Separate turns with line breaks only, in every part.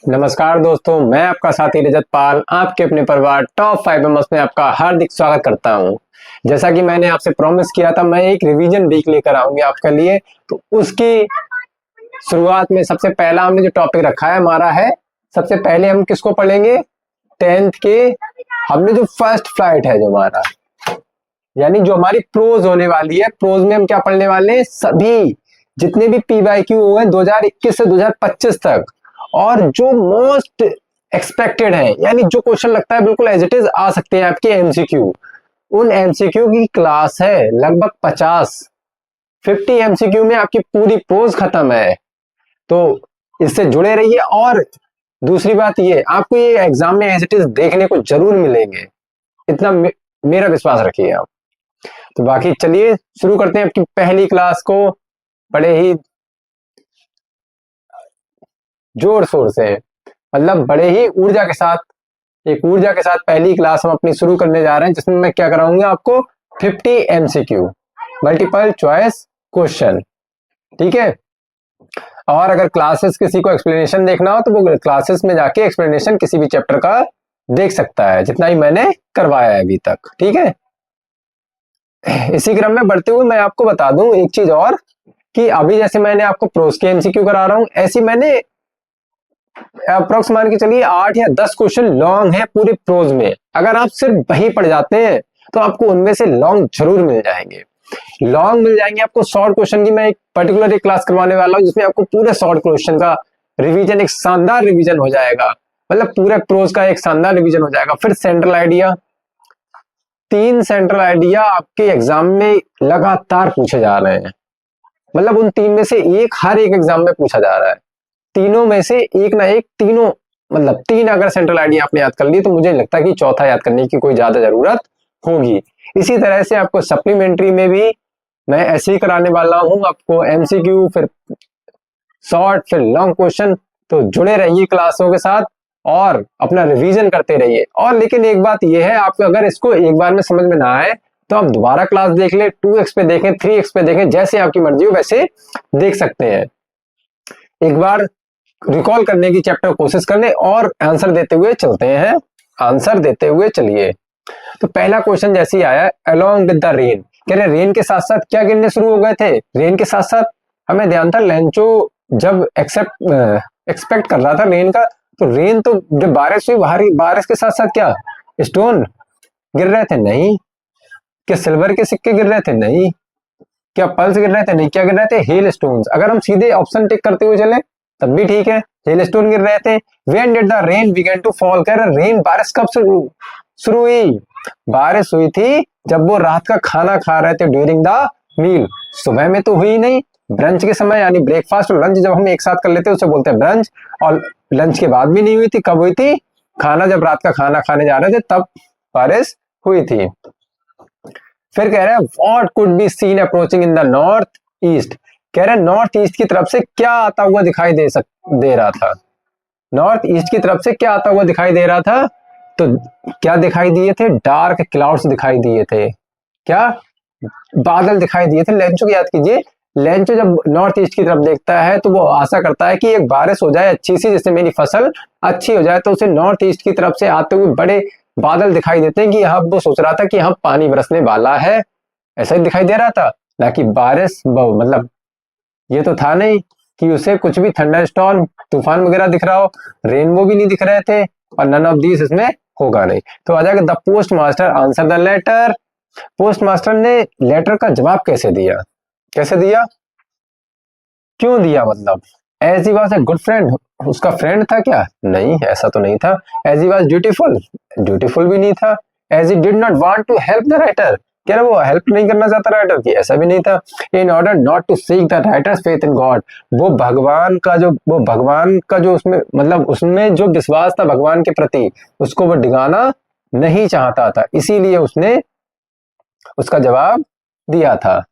नमस्कार दोस्तों, मैं आपका साथी रजत पाल आपके अपने परिवार टॉप 5 मेंबर्स में आपका हार्दिक स्वागत करता हूं। जैसा कि मैंने आपसे प्रॉमिस किया था, मैं एक रिवीजन वीक लेकर आऊंगी आपके लिए। तो उसकी शुरुआत में सबसे पहला हमने जो टॉपिक रखा है हमारा है, सबसे पहले हम किसको पढ़ेंगे? 10th के हमने जो फर्स्ट फ्लाइट है जो हमारा, यानी जो हमारी प्रोज होने वाली है। प्रोज में हम क्या पढ़ने वाले हैं? सभी जितने भी पीवाईक्यू हुए 2021 से 2025 तक, और जो मोस्ट एक्सपेक्टेड है, यानी जो क्वेश्चन लगता है बिल्कुल एज इट इज आ सकते हैं आपके एमसीक्यू, उन एमसीक्यू की क्लास है लगभग 50 एमसीक्यू में आपकी पूरी प्रोज खत्म है। तो इससे जुड़े रहिए। और दूसरी बात ये, आपको ये एग्जाम में एज इट इज देखने को जरूर मिलेंगे, इतना मेरा विश्वास रखिए आप। तो बाकी चलिए शुरू करते हैं आपकी पहली क्लास को बड़े ही जोर शोर से, मतलब बड़े ही ऊर्जा के साथ, एक ऊर्जा के साथ पहली क्लास हम अपनी शुरू करने जा रहे हैं, जिसमें मैं क्या कराऊंगा आपको 50 एमसीक्यू मल्टीपल चॉइस क्वेश्चन। ठीक है। और अगर क्लासेस किसी को एक्सप्लेनेशन देखना हो तो वो क्लासेस में जाके एक्सप्लेनेशन किसी भी चैप्टर का देख सकता है, जितना ही मैंने करवाया है अभी तक। ठीक है। इसी क्रम में बढ़ते हुए मैं आपको बता दूं एक चीज और, कि अभी जैसे मैंने आपको प्रोज के एमसीक्यू करा रहा हूं, ऐसी मैंने अप्रोक्स मान के चलिए 8 या 10 क्वेश्चन लॉन्ग है पूरे प्रोज में। अगर आप सिर्फ वही पढ़ जाते हैं तो आपको उनमें से लॉन्ग जरूर मिल जाएंगे। लॉन्ग मिल जाएंगे आपको। शॉर्ट क्वेश्चन की मैं एक पर्टिकुलर एक क्लास करवाने वाला हूं, जिसमें आपको पूरे शॉर्ट क्वेश्चन का रिवीजन, एक शानदार रिवीजन हो जाएगा, मतलब पूरे प्रोज का एक शानदार रिवीजन हो जाएगा। फिर सेंट्रल आइडिया, 3 सेंट्रल आइडिया आपके एग्जाम में लगातार पूछे जा रहे हैं, मतलब उन 3 में से एक हर एक एग्जाम में पूछा जा रहा है। तीनों में से एक ना एक, तीनों मतलब 3 अगर सेंट्रल आइडिया आपने याद कर ली तो मुझे नहीं लगता कि चौथा याद करने की कोई ज्यादा जरूरत होगी। इसी तरह से आपको सप्लीमेंट्री में भी मैं ऐसे ही कराने वाला हूं, आपको एमसीक्यू, फिर शॉर्ट, फिर लॉन्ग क्वेश्चन। तो जुड़े रहिए क्लासों के साथ और अपना रिवीजन करते रहिए। और लेकिन एक बात यह है, आपको अगर इसको एक बार में समझ में ना आए तो आप दोबारा क्लास देख ले, 2x पे देखें, 3x पे देखें, जैसे आपकी मर्जी हो वैसे देख सकते हैं। एक बार रिकॉल करने की चैप्टर कोशिश करने और आंसर देते हुए चलते हैं। आंसर देते हुए चलिए। तो पहला क्वेश्चन जैसे ही आया, अलोंग विद द रेन, कह रहे रेन के साथ साथ क्या गिरने शुरू हो गए थे? रेन के साथ साथ हमें ध्यान था, लेंचो जब एक्सपेक्ट कर रहा था रेन का, तो रेन तो जब बारिश हुई, बारिश के साथ साथ क्या स्टोन गिर रहे थे? नहीं। क्या सिल्वर के सिक्के गिर रहे थे? नहीं। क्या पल्स गिर रहे थे? नहीं। क्या गिर रहे थे? Hail stones. अगर हम सीधे ऑप्शन टिक करते हुए चले तब भी ठीक है, हेल स्टोन गिर रहे थे। When did the rain begin to fall, कह रहे रेन, बारिश कब शुरू हुई? बारिश हुई थी जब वो रात का खाना खा रहे थे, ड्यूरिंग द मील। सुबह में तो हुई नहीं, ब्रंच के समय, यानी ब्रेकफास्ट और लंच जब हम एक साथ कर लेते हैं उसे बोलते हैं ब्रंच। और लंच के बाद भी नहीं हुई थी। कब हुई थी? खाना, जब रात का खाना खाने जा रहे थे तब बारिश हुई थी। फिर कह रहे हैं what could be seen approaching in the north east, कह रहे हैं नॉर्थ ईस्ट की तरफ से क्या आता हुआ दिखाई दे रहा था? नॉर्थ ईस्ट की तरफ से क्या आता हुआ दिखाई दे रहा था? तो क्या दिखाई दिए थे? डार्क क्लाउड्स दिखाई दिए थे। क्या? बादल दिखाई दिए थे। लेंचो की याद कीजिए, लेंचो जब नॉर्थ ईस्ट की तरफ देखता है तो वो आशा करता है कि एक बारिश हो जाए अच्छी सी, जिससे मेरी फसल अच्छी हो जाए। तो उसे नॉर्थ ईस्ट की तरफ से आते हुए बड़े बादल दिखाई देते हैं कि यहाँ वो सोच रहा था कि यहाँ पानी बरसने वाला है, ऐसा ही दिखाई दे रहा था, ना कि बारिश। मतलब ये तो था नहीं कि उसे कुछ भी थंडर स्टॉर्म, तूफान वगैरह दिख रहा हो। रेनबो भी नहीं दिख रहे थे, और नन ऑफ दीस इसमें होगा नहीं। तो आ जाएगा the post master answer the letter. Post master ने लेटर का जवाब कैसे दिया? कैसे दिया? क्यों दिया? मतलब as he was a good friend, उसका फ्रेंड था क्या? नहीं, ऐसा तो नहीं था। As he was dutiful, dutiful भी नहीं था। As he did not want to help the writer, क्या वो हेल्प नहीं करना चाहता राइटर की? ऐसा भी नहीं था। In order not to seek the writer's faith in God, वो भगवान का जो उसमें, मतलब उसमें जो विश्वास था भगवान के प्रति, उसको वो डिगाना नहीं चाहता था, इसीलिए उसने उसका जवाब दिया था।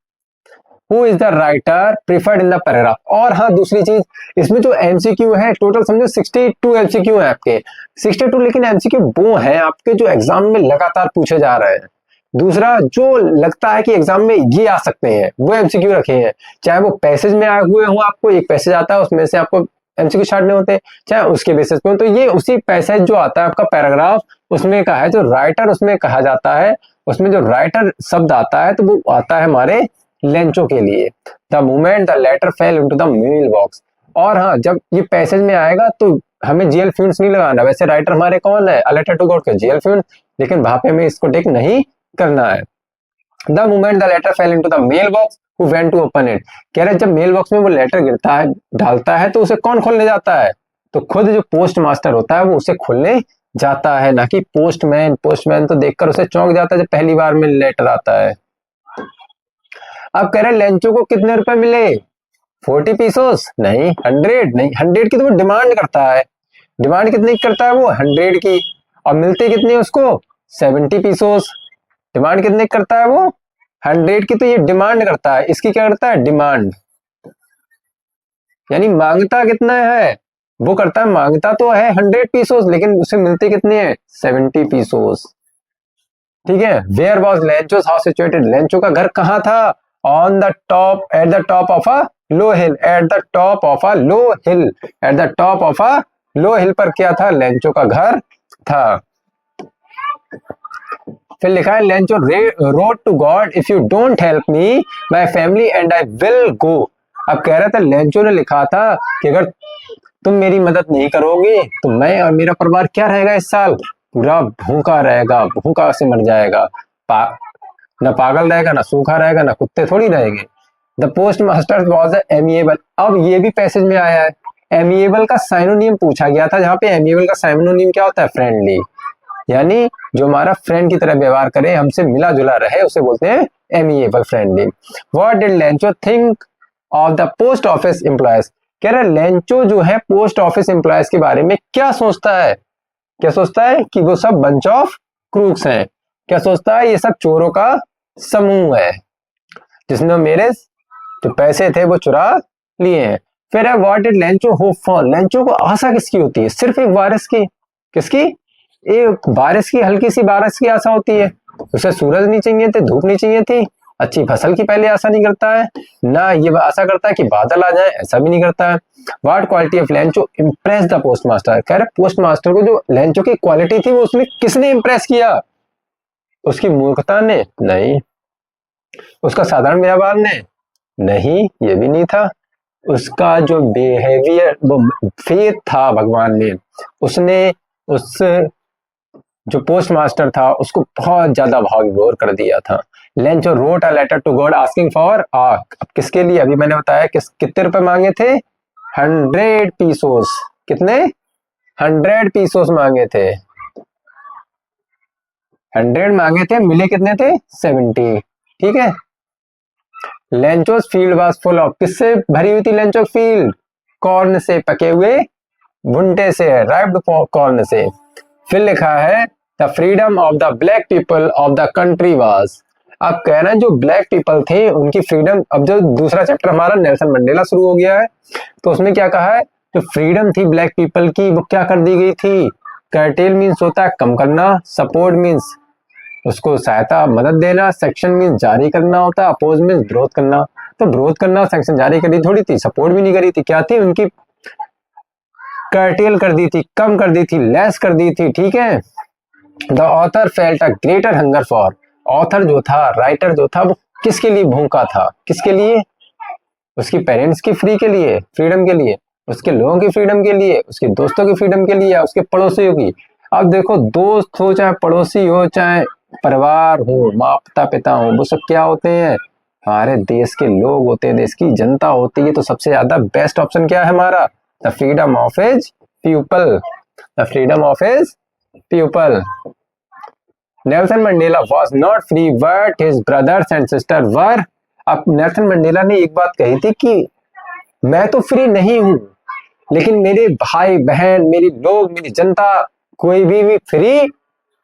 Who is the writer preferred in the paragraph. और हाँ, दूसरी चीज, इसमें जो एमसीक्यू है टोटल समझो 62 एमसीक्यू है आपके, 62। लेकिन एमसीक्यू वो है आपके जो एग्जाम में लगातार पूछे जा रहे हैं। दूसरा, जो लगता है कि एग्जाम में ये आ सकते हैं वो एमसीक्यू रखे हैं, चाहे वो पैसेज में आए हुए हो। आपको एक पैसेज आता है, उसमें से आपको एमसीक्यू स्टार्ट नहीं होते, चाहे उसके बेसिस पे। तो ये उसी पैसेज जो आता है आपका पैराग्राफ, उसमें का है जो राइटर उसमें कहा जाता है, उसमें जो राइटर शब्द आता है तो वो आता है हमारे लेंचो के लिए। The moment the letter fell into the mail box. और हाँ, जब ये पैसेज में आएगा तो हमें जीएल फ्यून्स नहीं लगाना। वैसे राइटर हमारे कौन है, अ लेटर टू गॉड के जीएल फ्यून, लेकिन वहां पे हमें इसको टिक नहीं करना है। The moment the letter fell into the mail box who went to open it. कह रहे जब मेल बॉक्स में वो लेटर गिरता है, डालता है, तो उसे कौन खोलने जाता है, तो खुद जो पोस्ट मास्टर होता है वो उसे खोलने जाता है, ना कि पोस्टमैन। पोस्टमैन तो देखकर उसे चौंक जाता है जब पहली बार में लेटर आता है। अब कह रहे लेंचो को कितने रुपए मिले, 40 पीसोस नहीं, 100 नहीं, 100 की तो वो डिमांड करता है। डिमांड कितनी करता है वो, 100 की। और मिलती कितनी उसको, 70 पीसोस। डिमांड कितने करता है वो, 100 की, तो ये डिमांड करता है। इसकी क्या करता है, डिमांड, यानी मांगता कितना है, वो करता है, मांगता तो है 100 पीसोस, लेकिन उसे मिलती कितनी है, 70 पीसोस। ठीक है। Where was Lencho's house situated. Lencho का घर कहाँ था, on the top, at the top of a low hill, at the top of a low hill, at the top of a low hill पर क्या था, Lencho का घर था। फिर लिखा है Lencho wrote to God if you don't help me my family and I will go. अब कह रहा था लेंचो ने लिखा था कि अगर तुम मेरी मदद नहीं करोगे तो मैं और मेरा परिवार क्या रहेगा, इस साल पूरा भूखा रहेगा, भूखा से मर जाएगा। ना पागल रहेगा, ना सूखा रहेगा, ना कुत्ते थोड़ी रहेंगे। The post master was amiable. अब ये भी पैसेज में आया है, एमिएबल का साइनोनिम पूछा गया था, जहां पे एमिएबल का साइनोनिम क्या होता है, फ्रेंडली, यानी जो हमारा फ्रेंड की तरह व्यवहार करे, हमसे मिला जुला रहे, उसे बोलते हैं amiable, friendly. What did Lencho think of the post office employees. कह रहे लेंचो जो है पोस्ट ऑफिस एम्प्लॉयज के बारे में क्या सोचता है, क्या सोचता है कि वो सब बंच ऑफ क्रूक्स हैं। क्या सोचता है, ये सब चोरों का समूह है जिसने मेरे जो पैसे थे वो चुरा लिए हैं। फिर है what did Lencho hope for. Lencho को आशा किसकी होती है, सिर्फ एक बारिश की, किसकी, एक बारिश की, हल्की सी बारिश की आशा होती है। उसे सूरज नहीं चाहिए थे, धूप नहीं चाहिए थी, अच्छी फसल की पहले आशा नहीं करता है, ना ये आशा करता है कि बादल आ जाए, ऐसा भी नहीं करता है। What quality of Lencho impress the post master. कह रहे पोस्ट मास्टर को जो लेंचो की क्वालिटी थी वो उसमें किसने इम्प्रेस किया, उसकी मूर्खता ने नहीं, उसका साधारण व्यवहार ने नहीं, ये भी नहीं था, उसका जो बिहेवियर, वो फेथ था भगवान में, उसने उस जो पोस्ट मास्टर था उसको बहुत ज्यादा भाव विभोर कर दिया था। Lencho wrote a letter to God asking for किसके लिए, अभी मैंने बताया कितने रुपए मांगे थे, 100 पीसोस। कितने, 100 पीसोस मांगे थे, 100 मांगे थे, मिले कितने थे, 70। ठीक है। लेंचोस फील्ड वाज फुल ऑफ, किससे भरी हुई थी लेंचो फील्ड, कॉर्न से, पके हुए भुट्टे से, राइप्ड कॉर्न से। फिर लिखा है the freedom of the black people of the country was. अब कह रहे हैं जो ब्लैक पीपल थे उनकी फ्रीडम, अब जो दूसरा चैप्टर हमारा नेल्सन मंडेला शुरू हो गया है, तो उसमें क्या कहा है, जो फ्रीडम थी ब्लैक पीपल की वो क्या कर दी गई थी, कर्टेल मीन्स होता है कम करना, सपोर्ट मीन्स उसको सहायता मदद देना, सेक्शन मीन्स जारी करना होता है, अपोज मीन्स विरोध करना। तो विरोध करना, सेक्शन जारी करी थोड़ी थी, सपोर्ट भी नहीं करी थी, क्या थी, उनकी कर्टेल कर दी थी, कम कर दी थी, लेस कर दी थी। ठीक है। The author felt a greater hunger for. Author जो था, राइटर जो था, वो किसके लिए भूखा था, किसके लिए, उसकी पेरेंट्स की फ्री के लिए, फ्रीडम के लिए, उसके लोगों की फ्रीडम के लिए, उसके दोस्तों की फ्रीडम के लिए, उसके पड़ोसियों की। अब देखो दोस्त हो चाहे पड़ोसी हो चाहे परिवार हो, माता पिता हो, वो सब क्या होते हैं, हमारे देश के लोग होते हैं, देश की जनता होती है। तो सबसे ज्यादा बेस्ट ऑप्शन क्या है हमारा, the freedom of his people, the freedom of his people. Nelson Mandela was not free but his brothers and sister वर। अब नेल्सन मंडेला ने एक बात कही थी कि मैं तो फ्री नहीं हूं, लेकिन मेरे भाई बहन, मेरी लोग, मेरी जनता, कोई भी फ्री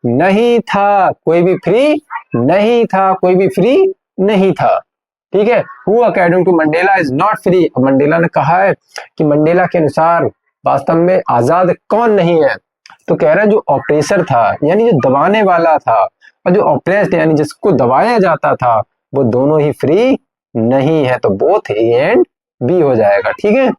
नहीं था, कोई भी फ्री नहीं था, कोई भी फ्री नहीं था। ठीक है। Who according to Mandela is not free. Mandela ने कहा है कि मंडेला के अनुसार वास्तव में आजाद कौन नहीं है, तो कह रहा है जो ऑपरेसर था, यानी जो दबाने वाला था, और जो ऑपरेस्ड यानी जिसको दबाया जाता था, वो दोनों ही फ्री नहीं है। तो बोथ ए एंड बी हो जाएगा। ठीक है।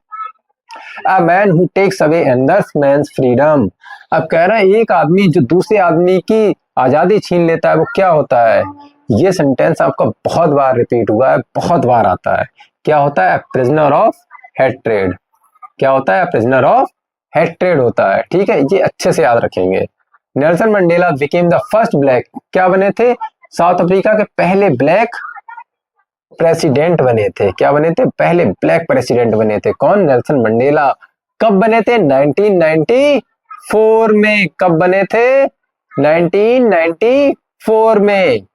A man who takes away another's man's freedom. अब कह रहा है एक आदमी जो दूसरे आदमी की आजादी छीन लेता है वो क्या होता है। ये सेंटेंस आपका बहुत बार रिपीट हुआ है, बहुत बार आता है। क्या होता है? Prisoner of hatred. क्या होता है? प्रिजनर ऑफ हेट्रेड होता है। ठीक है, ये अच्छे से याद रखेंगे। Nelson Mandela became the first black, क्या बने थे? साउथ अफ्रीका के पहले ब्लैक प्रेसिडेंट बने थे। क्या बने थे? पहले ब्लैक प्रेसिडेंट बने थे। कौन? Nelson Mandela. कब बने थे? 1994 में। कब बने थे? 1994 में।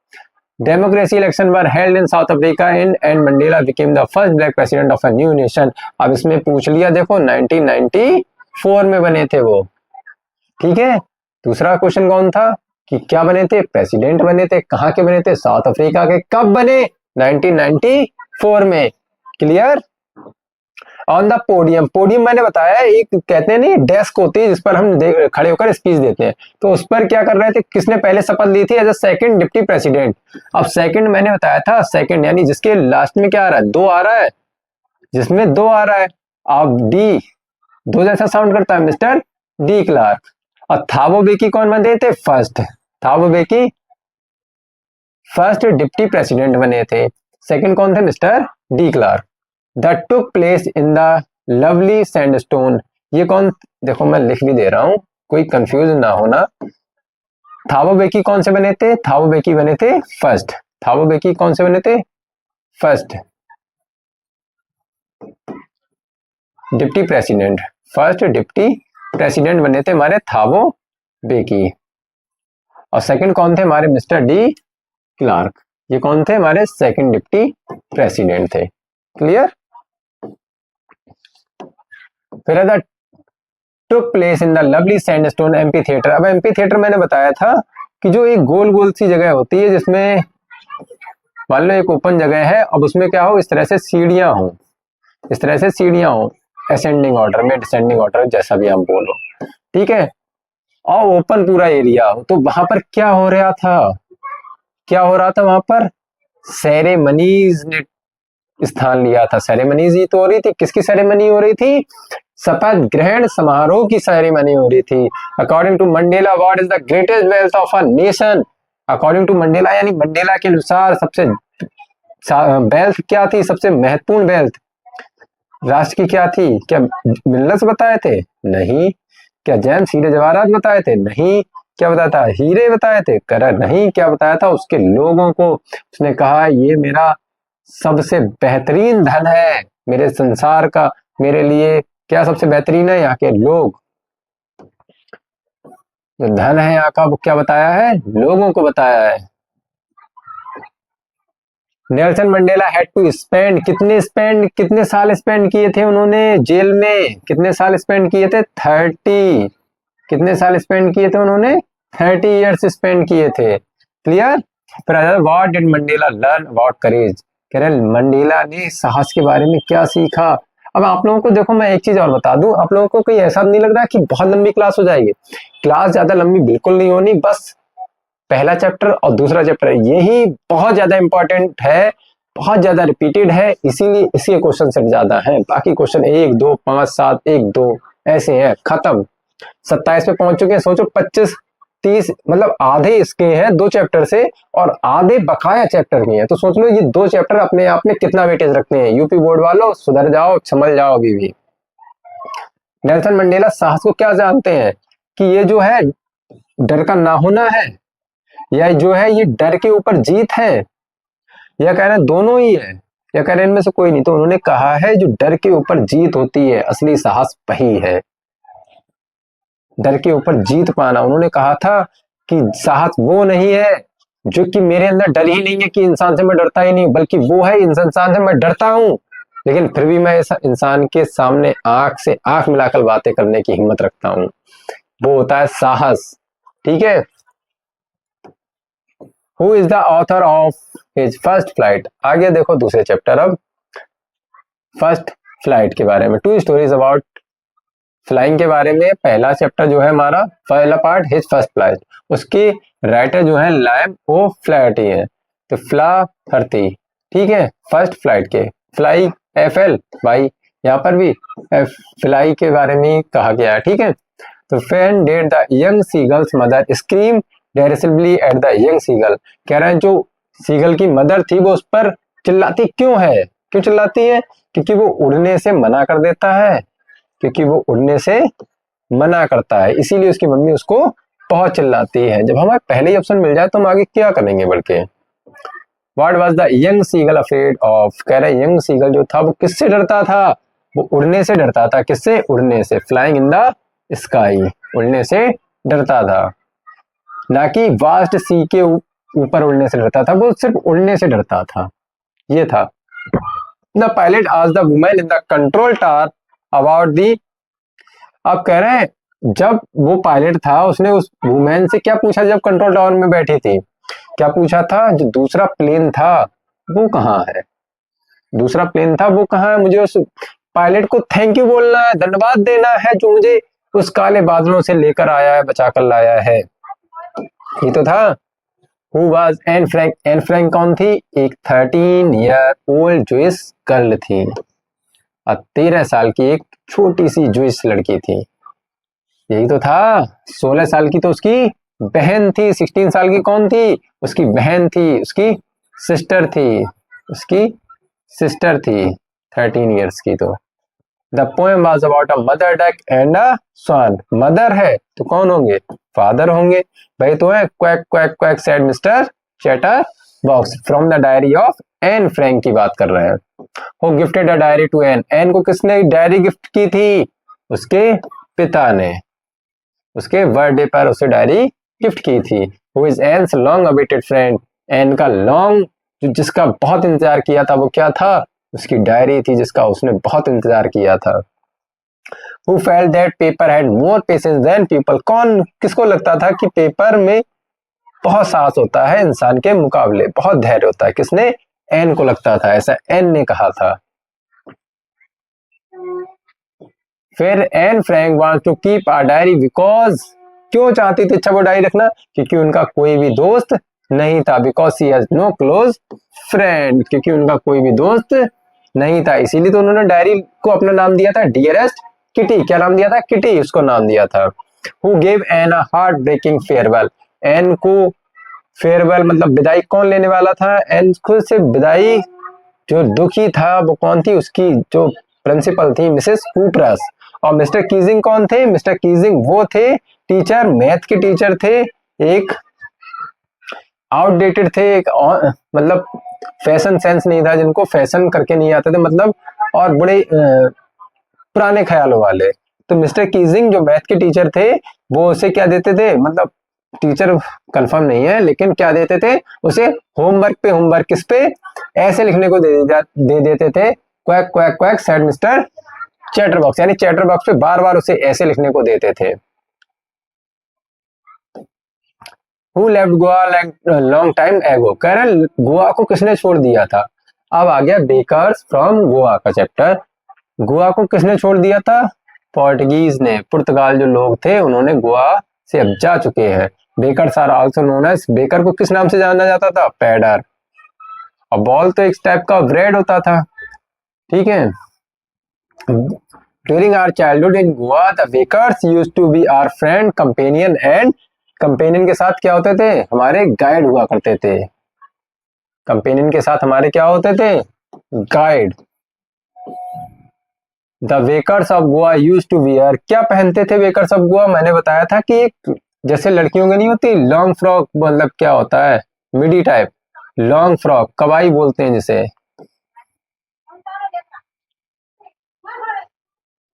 Democracy election were held in south Africa in and Mandela became the first black president of a new nation. अब इसमें पूछ लिया, देखो 1994 में बने थे वो। ठीक है, दूसरा क्वेश्चन कौन था कि क्या बने थे? प्रेसिडेंट बने थे। कहाँ के बने थे? साउथ अफ्रीका के। कब बने? 1994 में। Clear? On the podium, podium मैंने बताया एक कहते हैं नहीं डेस्क होती है जिस पर हम खड़े होकर स्पीच देते हैं, तो उस पर क्या कर रहे थे? किसने पहले शपथ ली थी as a second deputy president. अब सेकंड मैंने बताया था, सेकंड यानी जिसके लास्ट में क्या आ रहा है? 2 आ रहा है, जिसमें 2 आ रहा है। अब डी 2 जैसा साउंड करता है, मिस्टर डी क्लार्क। और थाबो बेकी कौन बने थे? फर्स्ट। थाबो बेकी फर्स्ट डिप्टी प्रेसिडेंट बने थे। सेकंड कौन थे? Mister de Klerk. That took place in the lovely sandstone, ये कौन? देखो मैं लिख भी दे रहा हूं, कोई कंफ्यूज ना होना। थाबो बेकी कौन से बने थे? थाबो बेकी बने थे फर्स्ट। थाबो बेकी कौन से बने थे? First deputy president. First deputy president बने थे हमारे थाबो बेकी। और सेकंड कौन थे? हमारे मिस्टर डी क्लार्क। ये कौन थे? हमारे सेकंड डिप्टी प्रेसिडेंट थे। क्लियर? फिर the took place in the lovely sandstone amphi theatre. अब एम्पी थिएटर मैंने बताया था कि जो एक गोल गोल सी जगह होती है जिसमें मान लो एक ओपन जगह है, अब उसमें क्या हो? इस तरह से सीढ़ियां हो, इस तरह से सीढ़ियां हो, असेंडिंग ऑर्डर में, डिसेंडिंग ऑर्डर, जैसा भी आप बोलो। ठीक है, और ओपन पूरा एरिया हो, तो वहां पर क्या हो रहा था? क्या हो रहा था वहां पर? सेरेमनीज ने स्थान लिया था। सेरेमनीज ही तो हो रही थी। किसकी सेरेमनी हो रही थी? शपथ ग्रहण समारोह की सेरेमनी हो रही थी। According to Mandela, what is the greatest wealth of a nation? According to Mandela यानी मंडेला के अनुसार सबसे वेल्थ क्या थी? सबसे महत्वपूर्ण वेल्थ राष्ट्र की क्या थी? क्या मिल्लत बताए थे? नहीं। क्या जेम्स हीरे जवाहरात बताए थे? नहीं। क्या बताया था? हीरे बताए थे? कर नहीं। क्या बताया था? उसके लोगों को। उसने कहा ये मेरा सबसे बेहतरीन धन है मेरे संसार का। मेरे लिए क्या सबसे बेहतरीन है? यहाँ के लोग। जो धन है यहाँ का वो क्या बताया है? लोगों को बताया है। Nelson Mandela had to spend, कितने साल स्पेंड किए थे उन्होंने जेल में? कितने साल स्पेंड किए थे? 30। कितने साल स्पेंड किए थे उन्होंने? 30 ईयर्स स्पेंड किए थे। क्लियर? फिर what did Mandela learn about करेज? कह रहे मंडेला ने साहस के बारे में क्या सीखा? अब आप लोगों को देखो मैं एक चीज और बता दूं, आप लोगों को कोई ऐसा नहीं लग रहा कि बहुत लंबी क्लास हो जाएगी? क्लास ज्यादा लंबी बिल्कुल नहीं होनी, बस पहला चैप्टर और दूसरा चैप्टर यही बहुत ज्यादा इंपॉर्टेंट है, बहुत ज्यादा रिपीटेड है, इसीलिए इसके क्वेश्चन सेट ज्यादा है। बाकी क्वेश्चन 1 2 5 7 1 2 ऐसे हैं, खत्म। 27 पे पहुंच चुके हैं, सोचो 25 30 मतलब आधे इसके हैं 2 चैप्टर से, और आधे बकाया चैप्टर के हैं। तो सोच लो ये 2 चैप्टर अपने आप में कितना वेटेज रखते हैं। यूपी बोर्ड वालों सुधर जाओ, समझ जाओ अभी भी। नेल्सन मंडेला साहस को क्या जानते हैं? कि ये जो है डर का ना होना है, या जो है ये डर के ऊपर जीत है, या कह रहे हैं दोनों ही है, या कह रहे हैं इनमें से कोई नहीं। तो उन्होंने कहा है जो डर के ऊपर जीत होती है असली साहस वही है, डर के ऊपर जीत पाना। उन्होंने कहा था कि साहस वो नहीं है जो कि मेरे अंदर डर ही नहीं है कि इंसान से मैं डरता ही नहीं, बल्कि वो है इस इंसान से मैं डरता हूं लेकिन फिर भी मैं इस इंसान के सामने आंख से आंख मिलाकर बातें करने की हिम्मत रखता हूं। वो होता है साहस। ठीक है। Who is the author of his first flight? आगे देखो दूसरे चैप्टर, अब फर्स्ट फ्लाइट के बारे में, 2 स्टोरीज अबाउट फ्लाइंग के बारे में। पहला चैप्टर जो है हमारा, पहला पार्ट हिज फर्स्ट फ्लाइट, उसके राइटर जो है लाइम ओ फ्लैटी है, तो फ्ला हरती। ठीक है, फर्स्ट फ्लाइट के, फ्लाई FL बाई यहाँ पर भी फ्लाई के बारे में कहा गया है, ठीक है। तो फैन डेड the young seagull's mother scream derisively at the young seagull, कह रहे हैं जो सीगल की मदर थी वो उस पर चिल्लाती क्यों है, क्यों चिल्लाती है, क्योंकि वो उड़ने से मना कर देता है, क्योंकि वो उड़ने से मना करता है, इसीलिए उसकी मम्मी उसको बहुत चिल्लाती है। जब हमें पहले ही ऑप्शन मिल जाए तो हम आगे क्या करेंगे बढ़ के। What was the young seagull afraid of, कह रहे यंग सीगल जो था वो किससे डरता था, वो उड़ने से डरता था, किससे, उड़ने से, फ्लाइंग इन द स्काई, उड़ने से डरता था, ना कि वास्ट सी के ऊपर उड़ने से डरता था, वो सिर्फ उड़ने से डरता था, ये था। The pilot asked the woman in the control tower about the, अब कह रहे हैं जब वो पायलट था उसने उस वुमेन से क्या पूछा जब कंट्रोल टावर में बैठी थी, क्या पूछा था, जो दूसरा प्लेन था वो कहाँ है, दूसरा प्लेन था वो कहाँ है, मुझे उस पायलट को थैंक यू बोलना है, धन्यवाद देना है जो मुझे उस काले बादलों से लेकर आया है, बचा कर लाया है, ये तो था। Who was Anne Frank, Anne Frank कौन थी, एक 13 ईयर ओल्ड जूइश गर्ल थी, और 13 साल की एक छोटी सी जूइश लड़की थी, यही तो था। 16 साल की तो उसकी बहन थी, 16 साल की कौन थी, उसकी बहन थी, उसकी सिस्टर थी, उसकी सिस्टर थी 13 इयर्स की। तो the poem was about a mother duck and a swan, mother है तो कौन होंगे, फादर होंगे, भाई तो है quack quack quack said mister chatterbox, from the diary of Anne Frank की बात कर रहे हैं। Who gifted a diary to Anne, Anne को किसने डायरी गिफ्ट की थी, उसके पिता ने, उसके बर्थडे पर उसे डायरी गिफ्ट की थी। Who is Anne's long awaited friend, Anne का लॉन्ग जिसका बहुत इंतजार किया था वो क्या था, उसकी डायरी थी जिसका उसने बहुत इंतजार किया था। Who felt that paper had more patience than people, कौन किसको लगता था कि पेपर में बहुत साहस होता है इंसान के मुकाबले, बहुत धैर्य होता है, किसने, एन को लगता था, ऐसा एन ने कहा था। फिर Anne Frank want to keep a diary because, क्यों चाहती थी अच्छा वो डायरी रखना, क्योंकि उनका कोई भी दोस्त नहीं था, because she has no close friend, क्योंकि उनका कोई भी दोस्त नहीं था, इसीलिए तो उन्होंने डायरी को अपना नाम दिया था डियरेस्ट किटी, क्या नाम दिया था, किटी उसको नाम दिया था। Who gave Anne a heartbreaking farewell, Anne को फेयरवेल मतलब विदाई कौन लेने वाला था, एन खुद से विदाई जो दुखी था वो कौन थी, उसकी जो प्रिंसिपल थी मिसेस कूपरस, और मिस्टर कीजिंग कौन थे, मिस्टर कीजिंग वो थे टीचर, मैथ के टीचर थे, एक आउटडेटेड थे, एक मतलब फैशन सेंस नहीं था, जिनको फैशन करके नहीं आते थे, मतलब और बड़े पुराने ख्यालों वाले। तो मिस्टर कीजिंग जो मैथ के टीचर थे वो उसे क्या देते थे, मतलब टीचर कंफर्म नहीं है लेकिन क्या देते थे उसे, होमवर्क पे होमवर्क किस पे, ऐसे लिखने को दे देते थे, quack quack quack said mister chatterbox, यानी चैटरबॉक्स पे बार बार उसे ऐसे लिखने को देते थे। Who left Goa long time एगो, कह रहे गोवा को किसने छोड़ दिया था, अब आ गया बेकर्स फ्रॉम गोवा का चैप्टर। गोवा को किसने छोड़ दिया था, पोर्टुगीज ने, पुर्तगाल जो लोग थे उन्होंने गोवा से अब जा चुके हैं। Bakers are also known as, baker को किस नाम से जाना जाता था, पैडर, और बॉल तो एक टाइप का ब्रेड होता था, ठीक है। During our childhood in Goa the bakers used to be our friend companion and, companion के साथ क्या होते थे, हमारे गाइड हुआ करते थे, कंपेनियन के साथ हमारे क्या होते थे, guide. The bakers of Goa use to wear, क्या पहनते थे वेकर्स ऑफ गोवा, मैंने बताया था कि एक जैसे लड़कियों की नहीं होती लॉन्ग फ्रॉक, मतलब क्या होता है मिडी टाइप, लॉन्ग फ्रॉक कवाई बोलते हैं जिसे,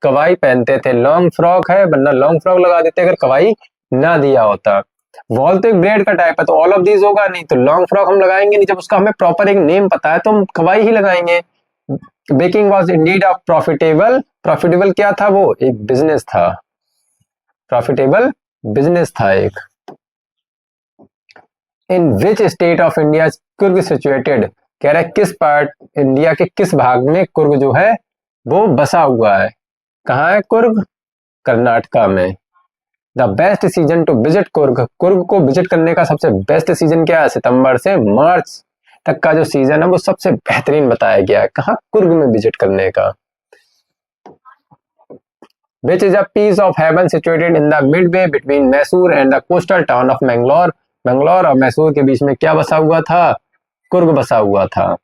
कवाई पहनते थे, लॉन्ग फ्रॉक है वरना लॉन्ग फ्रॉक लगा देते अगर कवाई ना दिया होता। वॉल तो एक ब्रेड का टाइप है तो ऑल ऑफ दीज होगा नहीं, तो लॉन्ग फ्रॉक हम लगाएंगे नहीं, जब उसका हमें प्रॉपर एक नेम पता है तो हम कवाई ही लगाएंगे। Baking was Indeed of profitable, profitable क्या था, वो एक बिजनेस था, प्रॉफिटेबल बिजनेस था एक। In which state of India Coorg situated, कह रहा है किस पार्ट इंडिया के किस भाग में कुर्ग जो है वो बसा हुआ है, कहाँ है कुर्ग, कर्नाटका में। The best season two visit Coorg, Coorg को विजिट करने का सबसे बेस्ट सीजन क्या है, सितंबर से मार्च तक का जो सीजन है वो सबसे बेहतरीन बताया गया है, कहाँ, कुर्ग में विजिट करने का। which is a piece of heaven situated in the midway between Mysore and the coastal town of Mangalore. Mangalore और मैसूर के बीच में क्या बसा हुआ था? कुर्ग बसा हुआ था।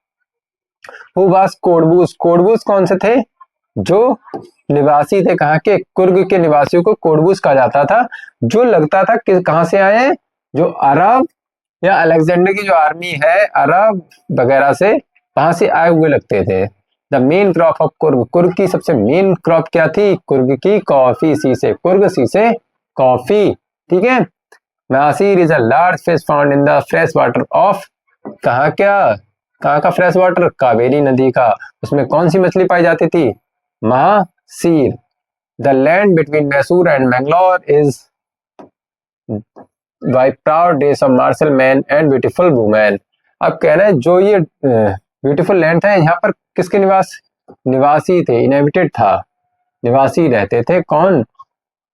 Who was कोडबूस? कोडबूस कौन से थे? जो निवासी थे कहाँ के? कुर्ग के निवासियों को कोडबूस कहा जाता था, जो लगता था कि कहाँ से आए हैं, जो अरब या अलेक्जेंडर की जो आर्मी है अरब वगैरह से, वहां से आए हुए लगते थे। The main crop of Coorg, Coorg की सबसे मेन क्रॉप क्या थी? कुर्ग की कॉफी। सी से कुर्ग, सी से कॉफी, ठीक है। Mahseer is a large fish found in the fresh water of, कहाँ का फ्रेश वाटर? कावेरी नदी का। उसमें कौन सी मछली पाई जाती थी? Mahseer. The land between Mysore and Mangalore is by proud days of martial man and beautiful women. अब कह रहे हैं जो ये ब्यूटीफुल लैंड था, यहाँ पर किसके निवासी थे? इनहेबिटेड था, निवासी रहते थे। कौन?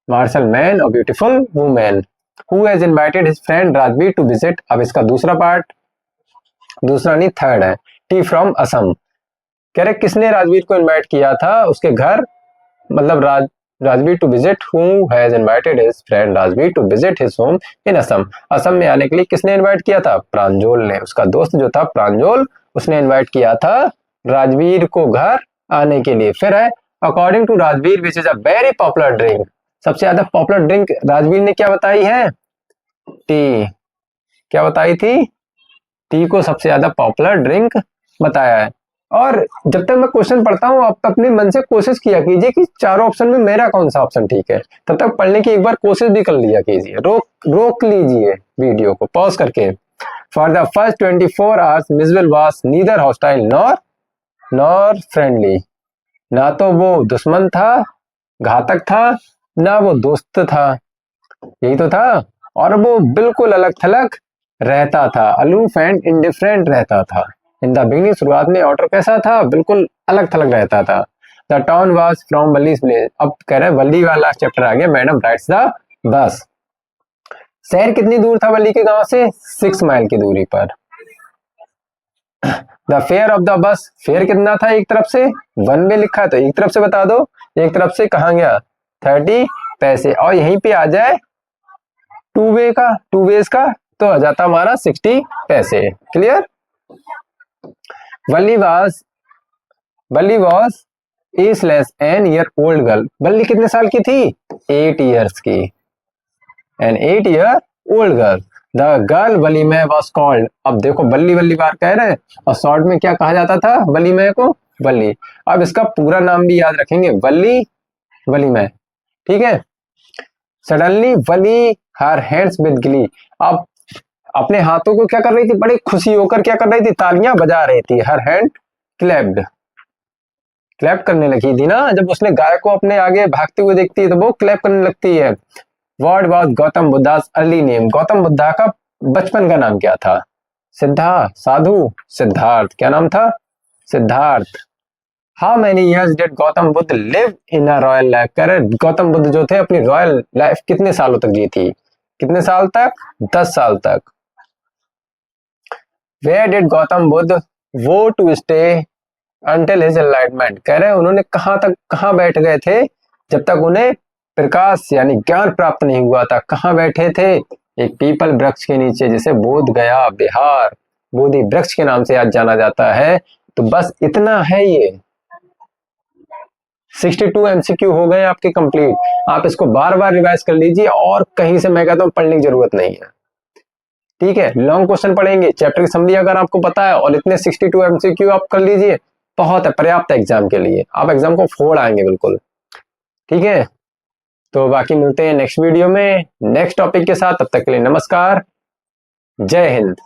मार्शल मैन और beautiful women. Who has invited his friend Rajvir to visit. अब इसका दूसरा पार्ट, दूसरा नहीं थर्ड है, टी फ्रॉम असम। कह रहे किसने राजवीर को इनवाइट किया था उसके घर, मतलब Rajvir to visit, who has invited his friend Rajvir to visit his home in Assam. Assam में आने के लिए किसने इनवाइट किया था? प्रांजोल ने। उसका दोस्त जो था प्रांजोल, उसने इनवाइट किया था राजवीर को घर आने के लिए। फिर है according to Rajvir which is a very popular drink. सबसे ज्यादा पॉपुलर ड्रिंक राजवीर ने क्या बताई है? टी। क्या बताई थी? टी को सबसे ज्यादा पॉपुलर ड्रिंक बताया है। और जब तक मैं क्वेश्चन पढ़ता हूँ आप अपने मन से कोशिश किया कीजिए कि चारों ऑप्शन में मेरा कौन सा ऑप्शन ठीक है। तब तक पढ़ने की एक बार कोशिश भी कर लिया कीजिए, रोक लीजिए वीडियो को पॉज करके। फॉर द फर्स्ट 24 आवर्स मिसविल was neither hostile nor friendly. ना तो वो दुश्मन था, घातक था, ना वो दोस्त था, यही तो था। और वो बिल्कुल अलग थलग रहता था, अलूफ एंड इंडिफरेंट रहता था। इन द बिगिनिंग, शुरुआत में ऑर्डर कैसा था? बिल्कुल अलग थलग रहता था। The town was from Valli's village. अब कह रहे हैं वली वाला चैप्टर आ गया, मैडम राइट्स द बस। शहर कितनी दूर था वली के गांव से? 6 माइल की दूरी पर। The fair of the bus, fair कितना था? एक तरफ से 1 वे लिखा है तो एक तरफ से बता दो, एक तरफ से कहाँ गया? 30 पैसे। और यहीं पे आ जाए 2 वेज का तो आ जाता हमारा 60 पैसे। Clear? Valli was ageless an year old girl. Valli कितने साल की थी? 8 years की। An 8 year old girl. The girl Valliamma was called. अब देखो वल्ली बार कह रहे हैं और शॉर्ट में क्या कहा जाता था वलीमह को? वल्ली। अब इसका पूरा नाम भी याद रखेंगे, वलीमह, ठीक है। Suddenly Wali her hands with गिली। अब अपने हाथों को क्या कर रही थी? बड़ी खुशी होकर क्या कर रही थी? तालियां बजा रही थी। हर हैंड क्लैप करने लगी थी ना। जब उसने गाय को अपने आगे भागते हुए देखती है तो वो क्लैप करने लगती है। What was Gautam Buddhas early name. Gautam Buddha का बचपन का नाम क्या था? साधु, सिद्धार्थ। क्या नाम था? Siddharth. How many years did Gautam Buddha live in a royal life. कह रहे गौतम बुद्ध जो थे अपनी रॉयल लाइफ कितने सालों तक जी थी? कितने साल तक? 10 साल तक। Where did गौतम बुद्ध वो to stay until his enlightenment। कह रहे हैं उन्होंने कहाँ बैठ गए थे जब तक उन्हें प्रकाश यानी ज्ञान प्राप्त नहीं हुआ था? कहाँ बैठे थे? एक पीपल वृक्ष के नीचे, जिसे बोध गया बिहार बोधि वृक्ष के नाम से आज जाना जाता है। तो बस इतना है ये। 62 MCQ हो गए आपके कंप्लीट। आप इसको बार बार रिवाइज कर लीजिए और कहीं से मैं कहता हूँ पढ़ने की जरूरत नहीं है, ठीक है। लॉन्ग क्वेश्चन पढ़ेंगे, चैप्टर की समरी अगर आपको पता है और इतने 62 MCQ आप कर लीजिए, बहुत है, पर्याप्त है एग्जाम के लिए। आप एग्जाम को फोड़ आएंगे बिल्कुल, ठीक है। तो बाकी मिलते हैं नेक्स्ट वीडियो में नेक्स्ट टॉपिक के साथ। तब तक के लिए नमस्कार, जय हिंद।